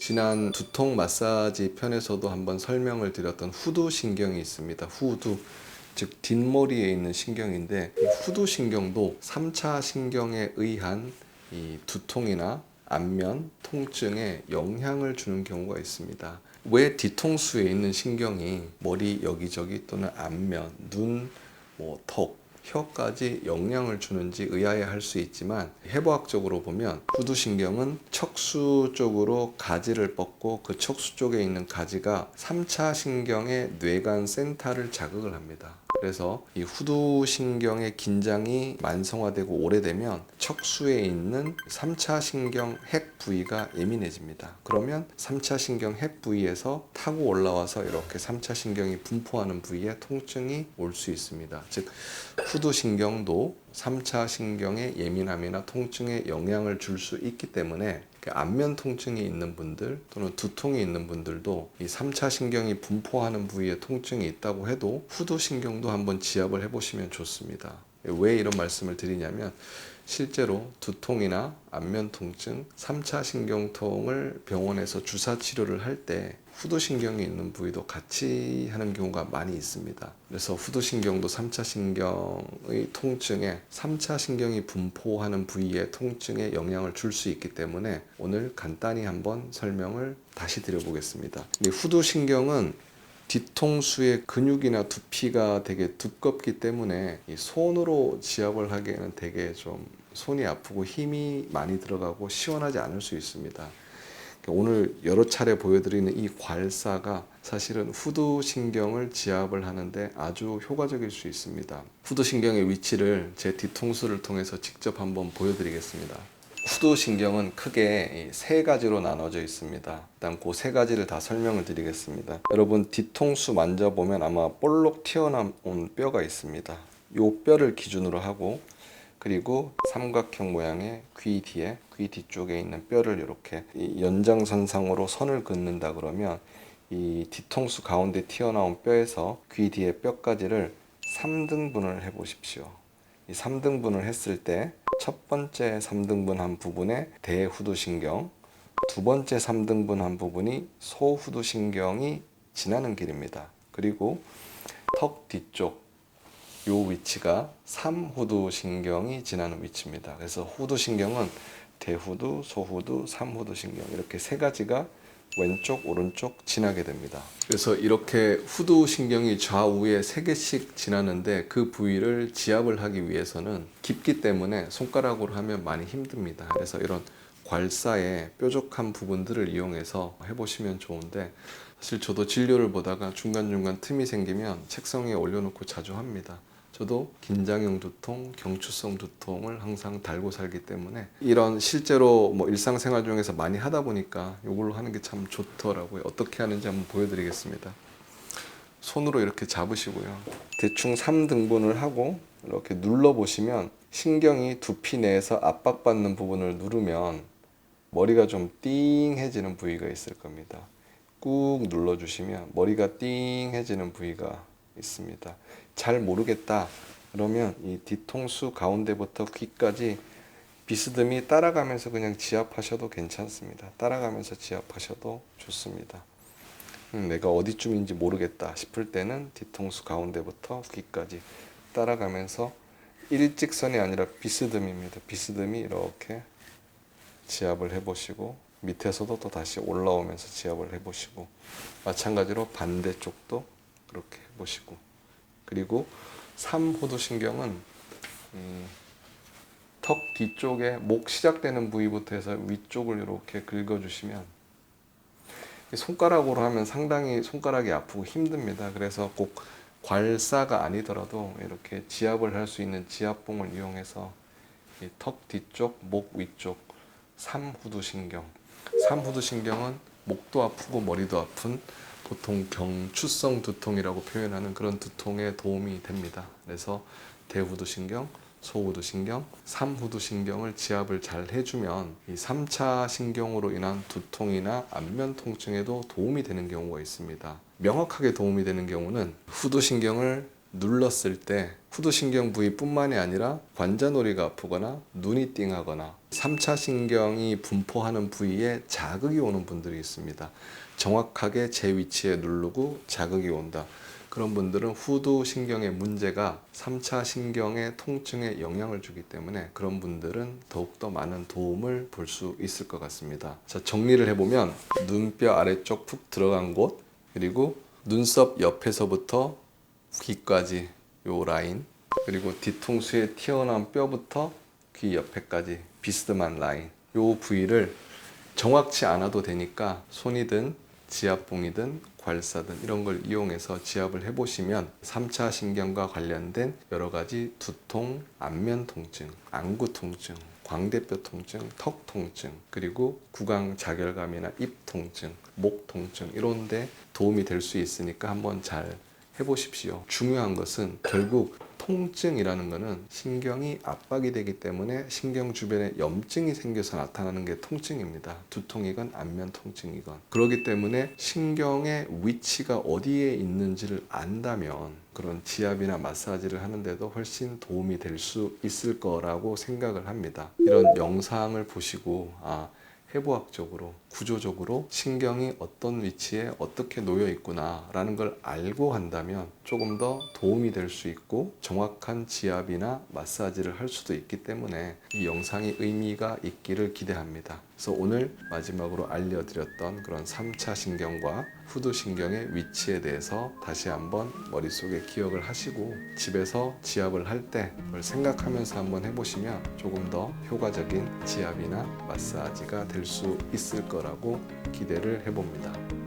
지난 두통 마사지 편에서도 한번 설명을 드렸던 후두 신경이 있습니다. 후두, 즉 뒷머리에 있는 신경인데, 이 후두 신경도 3차 신경에 의한 이 두통이나 안면 통증에 영향을 주는 경우가 있습니다. 왜 뒤통수에 있는 신경이 머리 여기저기 또는 안면, 눈, 턱, 혀까지 영향을 주는지 의아해할 수 있지만, 해부학적으로 보면 후두신경은 척수 쪽으로 가지를 뻗고 그 척수 쪽에 있는 가지가 3차 신경의 뇌관 센터를 자극을 합니다. 그래서 이 후두신경의 긴장이 만성화되고 오래되면 척수에 있는 3차 신경 핵 부위가 예민해집니다. 그러면 3차 신경 핵 부위에서 타고 올라와서 이렇게 3차 신경이 분포하는 부위에 통증이 올 수 있습니다. 즉 후두신경도 3차 신경의 예민함이나 통증에 영향을 줄 수 있기 때문에, 안면 통증이 있는 분들 또는 두통이 있는 분들도 이 3차 신경이 분포하는 부위에 통증이 있다고 해도 후두신경도 한번 지압을 해보시면 좋습니다. 왜 이런 말씀을 드리냐면, 실제로 두통이나 안면 통증, 3차 신경통을 병원에서 주사 치료를 할 때 후두신경이 있는 부위도 같이 하는 경우가 많이 있습니다. 그래서 후두신경도 3차 신경의 통증에 3차 신경이 분포하는 부위의 통증에 영향을 줄 수 있기 때문에 오늘 간단히 한번 설명을 다시 드려보겠습니다. 후두신경은 뒤통수의 근육이나 두피가 되게 두껍기 때문에 이 손으로 지압을 하기에는 되게 좀 손이 아프고 힘이 많이 들어가고 시원하지 않을 수 있습니다. 오늘 여러 차례 보여드리는 이 괄사가 사실은 후두신경을 지압을 하는데 아주 효과적일 수 있습니다. 후두신경의 위치를 제 뒤통수를 통해서 직접 한번 보여드리겠습니다. 후두신경은 크게 세 가지로 나눠져 있습니다. 일단 그 세 가지를 다 설명을 드리겠습니다. 여러분 뒤통수 만져보면 아마 볼록 튀어나온 뼈가 있습니다. 이 뼈를 기준으로 하고, 그리고 삼각형 모양의 귀 뒤에, 귀 뒤쪽에 있는 뼈를 이렇게 연장선상으로 선을 긋는다 그러면 이 뒤통수 가운데 튀어나온 뼈에서 귀 뒤의 뼈까지를 3등분을 해 보십시오. 이 3등분을 했을 때 첫 번째 3등분 한 부분에 대후두신경, 두 번째 3등분 한 부분이 소후두신경이 지나는 길입니다. 그리고 턱 뒤쪽 요 위치가 삼후두신경이 지나는 위치입니다. 그래서 후두신경은 대후두, 소후두, 삼후두신경 이렇게 세 가지가 왼쪽, 오른쪽 지나게 됩니다. 그래서 이렇게 후두신경이 좌우에 3개씩 지나는데, 그 부위를 지압을 하기 위해서는 깊기 때문에 손가락으로 하면 많이 힘듭니다. 그래서 이런 괄사의 뾰족한 부분들을 이용해서 해보시면 좋은데, 사실 저도 진료를 보다가 중간중간 틈이 생기면 책상 위에 올려놓고 자주 합니다. 저도 긴장형 두통, 경추성 두통을 항상 달고 살기 때문에 이런 실제로 일상생활 중에서 많이 하다 보니까 이걸로 하는 게 참 좋더라고요. 어떻게 하는지 한번 보여드리겠습니다. 손으로 이렇게 잡으시고요. 대충 3등분을 하고 이렇게 눌러보시면 신경이 두피 내에서 압박받는 부분을 누르면 머리가 좀 띵해지는 부위가 있을 겁니다. 꾹 눌러주시면 머리가 띵해지는 부위가 있습니다. 잘 모르겠다 그러면 이 뒤통수 가운데부터 귀까지 비스듬히 따라가면서 그냥 지압하셔도 괜찮습니다. 따라가면서 지압하셔도 좋습니다. 내가 어디쯤인지 모르겠다 싶을 때는 뒤통수 가운데부터 귀까지 따라가면서 일직선이 아니라 비스듬히입니다. 비스듬히 이렇게 지압을 해보시고, 밑에서도 또 다시 올라오면서 지압을 해보시고, 마찬가지로 반대쪽도 그렇게 해보시고, 그리고 삼후두신경은 턱 뒤쪽에 목 시작되는 부위부터 해서 위쪽을 이렇게 긁어주시면, 손가락으로 하면 상당히 손가락이 아프고 힘듭니다. 그래서 꼭 괄사가 아니더라도 이렇게 지압을 할 수 있는 지압봉을 이용해서 턱 뒤쪽, 목 위쪽 삼후두신경. 삼후두신경은 목도 아프고 머리도 아픈 보통 경추성 두통이라고 표현하는 그런 두통에 도움이 됩니다. 그래서 대후두신경, 소후두신경, 삼후두신경을 지압을 잘 해주면 이 3차 신경으로 인한 두통이나 안면 통증에도 도움이 되는 경우가 있습니다. 명확하게 도움이 되는 경우는 후두신경을 눌렀을 때 후두신경 부위뿐만이 아니라 관자놀이가 아프거나 눈이 띵하거나 3차 신경이 분포하는 부위에 자극이 오는 분들이 있습니다. 정확하게 제 위치에 누르고 자극이 온다. 그런 분들은 후두신경의 문제가 3차 신경의 통증에 영향을 주기 때문에 그런 분들은 더욱더 많은 도움을 볼 수 있을 것 같습니다. 자, 정리를 해보면 눈뼈 아래쪽 푹 들어간 곳, 그리고 눈썹 옆에서부터 귀까지 요 라인, 그리고 뒤통수에 튀어나온 뼈부터 귀 옆에까지 비스듬한 라인, 요 부위를 정확치 않아도 되니까 손이든 지압봉이든 괄사든 이런 걸 이용해서 지압을 해보시면 3차 신경과 관련된 여러 가지 두통, 안면 통증, 안구 통증, 광대뼈 통증, 턱 통증, 그리고 구강 자결감이나 입 통증, 목 통증 이런 데 도움이 될 수 있으니까 한번 잘 해보십시오. 중요한 것은 결국 통증이라는 것은 신경이 압박이 되기 때문에 신경 주변에 염증이 생겨서 나타나는 게 통증입니다. 두통이건 안면 통증이건. 그렇기 때문에 신경의 위치가 어디에 있는지를 안다면 그런 지압이나 마사지를 하는데도 훨씬 도움이 될 수 있을 거라고 생각을 합니다. 이런 영상을 보시고 해부학적으로, 구조적으로 신경이 어떤 위치에 어떻게 놓여 있구나 라는 걸 알고 한다면 조금 더 도움이 될 수 있고 정확한 지압이나 마사지를 할 수도 있기 때문에 이 영상이 의미가 있기를 기대합니다. 그래서 오늘 마지막으로 알려드렸던 그런 3차 신경과 후두신경의 위치에 대해서 다시 한번 머릿속에 기억을 하시고 집에서 지압을 할 때 그걸 생각하면서 한번 해보시면 조금 더 효과적인 지압이나 마사지가 될 수 있을 거라고 기대를 해봅니다.